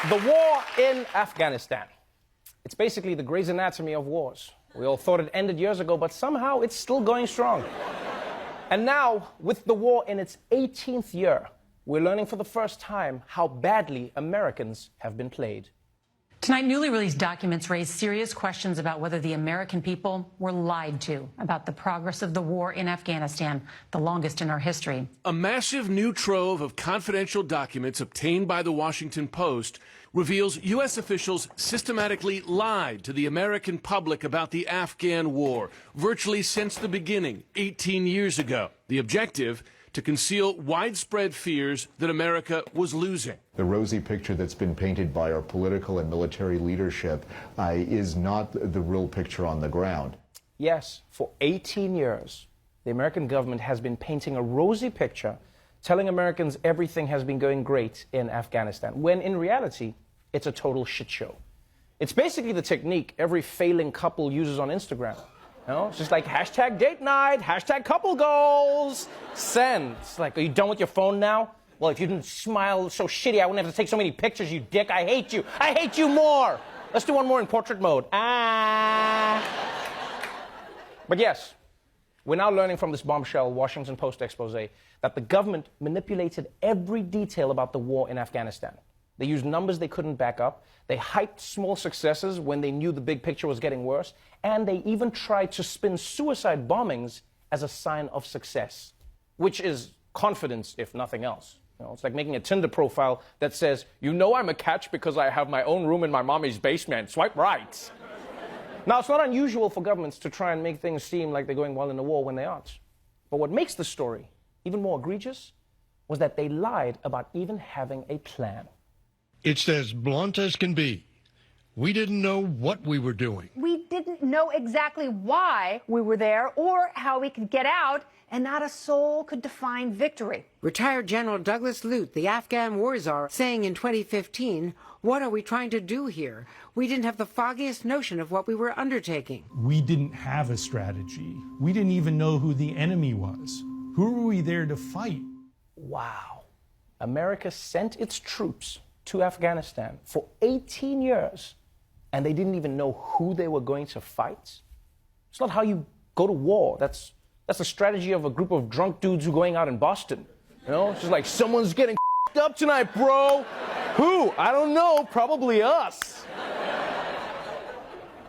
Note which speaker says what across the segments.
Speaker 1: The war in Afghanistan. It's basically the Grey's Anatomy of wars. We all thought it ended years ago, but somehow it's still going strong. And now, with the war in its 18th year, we're learning for the first time how badly Americans have been played.
Speaker 2: Tonight, newly released documents raise serious questions about whether the American people were lied to about the progress of the war in Afghanistan, the longest in our history.
Speaker 3: A massive new trove of confidential documents obtained by the Washington Post reveals U.S. officials systematically lied to the American public about the Afghan war, virtually since the beginning, 18 years ago. The objective? To conceal widespread fears that America was losing.
Speaker 4: The rosy picture that's been painted by our political and military leadership is not the real picture on the ground.
Speaker 1: Yes, for 18 years, the American government has been painting a rosy picture, telling Americans everything has been going great in Afghanistan, when in reality, it's a total shit show. It's basically the technique every failing couple uses on Instagram. You know, it's just like hashtag date night, hashtag couple goals, send. It's like, are you done with your phone now? Well, if you didn't smile so shitty, I wouldn't have to take so many pictures, you dick. I hate you. I hate you more. Let's do one more in portrait mode. Ah. But yes, we're now learning from this bombshell Washington Post expose that the government manipulated every detail about the war in Afghanistan. They used numbers they couldn't back up. They hyped small successes when they knew the big picture was getting worse. And they even tried to spin suicide bombings as a sign of success, which is confidence, if nothing else. You know, it's like making a Tinder profile that says, you know I'm a catch because I have my own room in my mommy's basement. Swipe right. Now, it's not unusual for governments to try and make things seem like they're going well in the war when they aren't. But what makes the story even more egregious was that they lied about even having a plan.
Speaker 5: It's as blunt as can be. We didn't know what we were doing.
Speaker 6: We didn't know exactly why we were there or how we could get out, and not a soul could define victory.
Speaker 7: Retired General Douglas Lute, the Afghan war czar, saying in 2015, "What are we trying to do here? We didn't have the foggiest notion of what we were undertaking."
Speaker 8: We didn't have a strategy. We didn't even know who the enemy was. Who were we there to fight?
Speaker 1: Wow. America sent its troops to Afghanistan for 18 years, and they didn't even know who they were going to fight. It's not how you go to war. That's the strategy of a group of drunk dudes who are going out in Boston. You know, it's just like, someone's getting up tonight, bro. Who? I don't know, probably us.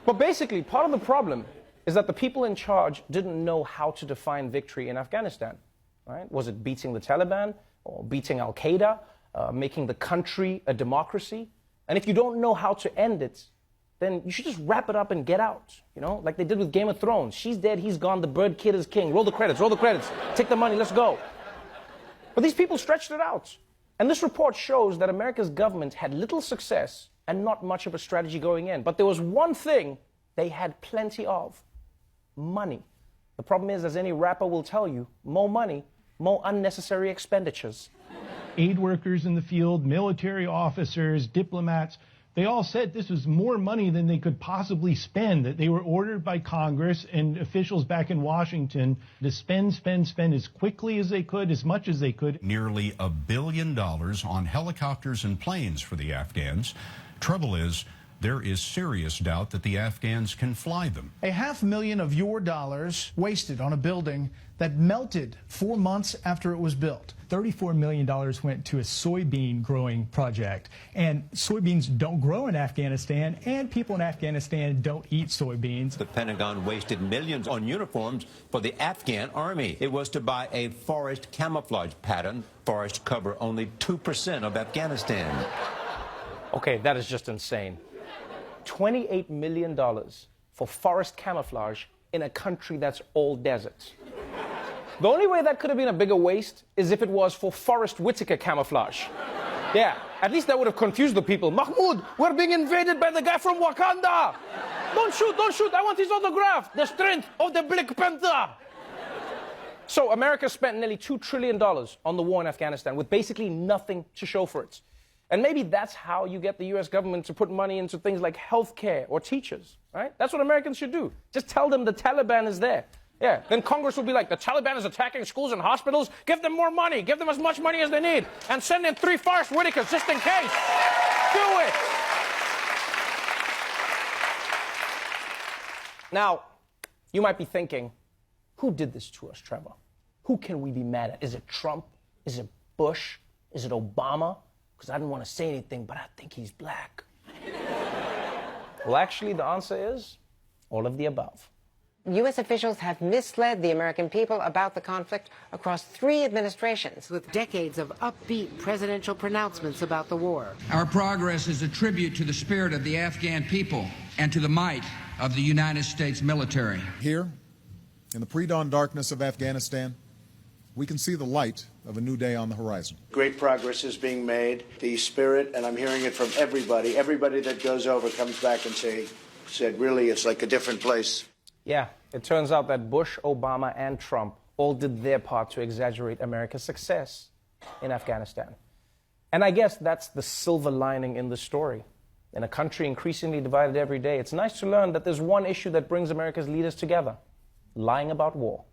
Speaker 1: But basically, part of the problem is that the people in charge didn't know how to define victory in Afghanistan, right? Was it beating the Taliban or beating Al-Qaeda? Making the country a democracy? And if you don't know how to end it, then you should just wrap it up and get out, you know, like they did with Game of Thrones. She's dead, he's gone, the bird kid is king. Roll the credits, take the money, let's go. But these people stretched it out. And this report shows that America's government had little success and not much of a strategy going in. But there was one thing they had plenty of: money. The problem is, as any rapper will tell you, more money, more unnecessary expenditures.
Speaker 8: Aid workers in the field, military officers, diplomats, they all said this was more money than they could possibly spend, that they were ordered by Congress and officials back in Washington to spend as quickly as they could, as much as they could.
Speaker 9: Nearly $1 billion on helicopters and planes for the Afghans. Trouble is, there is serious doubt that the Afghans can fly them.
Speaker 10: $500,000 of your dollars wasted on a building that melted 4 months after it was built.
Speaker 11: $34 million went to a soybean growing project. And soybeans don't grow in Afghanistan, and people in Afghanistan don't eat soybeans.
Speaker 12: The Pentagon wasted millions on uniforms for the Afghan army. It was to buy a forest camouflage pattern. Forests cover only 2% of Afghanistan.
Speaker 1: Okay, that is just insane. $28 million for forest camouflage in a country that's all desert. The only way that could have been a bigger waste is if it was for Forrest Whitaker camouflage. Yeah, at least that would have confused the people. Mahmoud, we're being invaded by the guy from Wakanda. Don't shoot, I want his autograph. The strength of the Black Panther. So America spent nearly $2 trillion on the war in Afghanistan with basically nothing to show for it. And maybe that's how you get the US government to put money into things like healthcare or teachers, right? That's what Americans should do. Just tell them the Taliban is there. Yeah, then Congress will be like, the Taliban is attacking schools and hospitals. Give them more money. Give them as much money as they need. And send in 3 Forrest Whitakers just in case. Do it. Now, you might be thinking, who did this to us, Trevor? Who can we be mad at? Is it Trump? Is it Bush? Is it Obama? Because I didn't want to say anything, but I think he's black. Well, actually, the answer is all of the above.
Speaker 7: U.S. officials have misled the American people about the conflict across 3 administrations, with decades of upbeat presidential pronouncements about the war.
Speaker 13: Our progress is a tribute to the spirit of the Afghan people and to the might of the United States military.
Speaker 14: Here, in the pre-dawn darkness of Afghanistan, we can see the light of a new day on the horizon.
Speaker 15: Great progress is being made. The spirit, and I'm hearing it from everybody that goes over comes back and said, really, it's like a different place.
Speaker 1: Yeah, it turns out that Bush, Obama, and Trump all did their part to exaggerate America's success in Afghanistan. And I guess that's the silver lining in the story. In a country increasingly divided every day, it's nice to learn that there's one issue that brings America's leaders together: lying about war.